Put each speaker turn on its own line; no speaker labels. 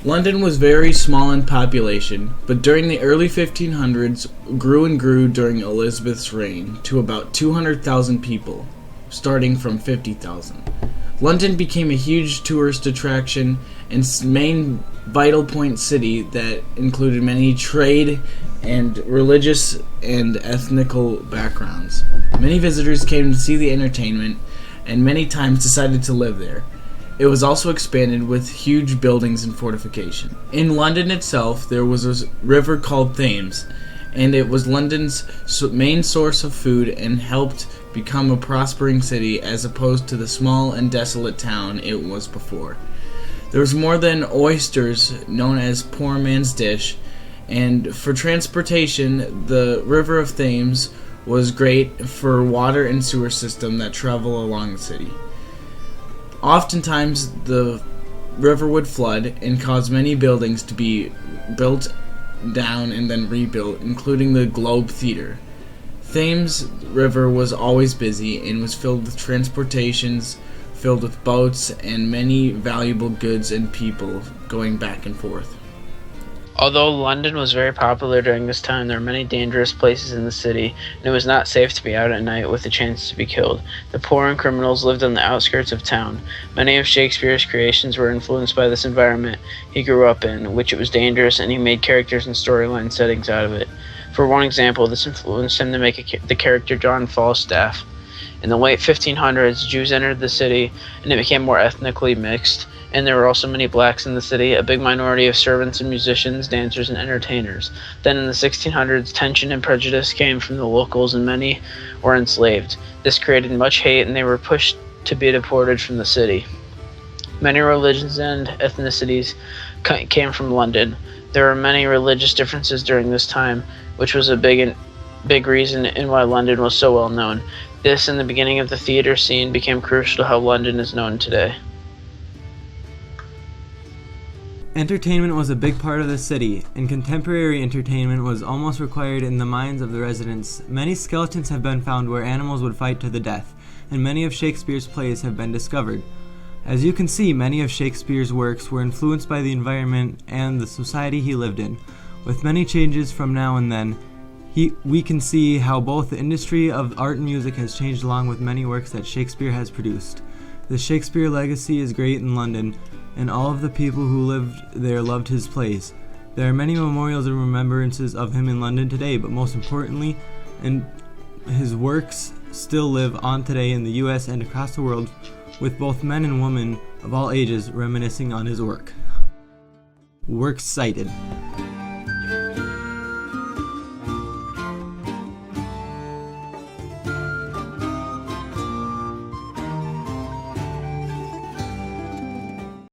London was very small in population, but during the early 1500s grew and grew during Elizabeth's reign to about 200,000 people, starting from 50,000. London became a huge tourist attraction and main vital point city that included many trade and religious and ethnical backgrounds. Many visitors came to see the entertainment and many times decided to live there. It was also expanded with huge buildings and fortification. In London itself, there was a river called Thames, and it was London's main source of food and helped become a prospering city as opposed to the small and desolate town it was before. There was more than oysters, known as poor man's dish, and for transportation, the River of Thames was great for water and sewer system that travel along the city. Oftentimes, the river would flood and cause many buildings to be built down and then rebuilt, including the Globe Theatre. Thames River was always busy and was filled with transportations, filled with boats, and many valuable goods and people going back and forth.
Although London was very popular during this time, there were many dangerous places in the city, and it was not safe to be out at night with a chance to be killed. The poor and criminals lived on the outskirts of town. Many of Shakespeare's creations were influenced by this environment he grew up in, which it was dangerous, and he made characters and storyline settings out of it. For one example, this influenced him to make the character John Falstaff. In the late 1500s, Jews entered the city, and it became more ethnically mixed, and there were also many blacks in the city, a big minority of servants and musicians, dancers, and entertainers. Then in the 1600s, tension and prejudice came from the locals, and many were enslaved. This created much hate, and they were pushed to be deported from the city. Many religions and ethnicities came from London. There were many religious differences during this time, which was a big reason in why London was so well known. This and the beginning of the theater scene became crucial to how London is known today.
Entertainment was a big part of the city, and contemporary entertainment was almost required in the minds of the residents. Many skeletons have been found where animals would fight to the death, and many of Shakespeare's plays have been discovered. As you can see, many of Shakespeare's works were influenced by the environment and the society he lived in. With many changes from now and then, we can see how both the industry of art and music has changed along with many works that Shakespeare has produced. The Shakespeare legacy is great in London, and all of the people who lived there loved his plays. There are many memorials and remembrances of him in London today, but most importantly, his works still live on today in the US and across the world, with both men and women of all ages reminiscing on his work. Works cited.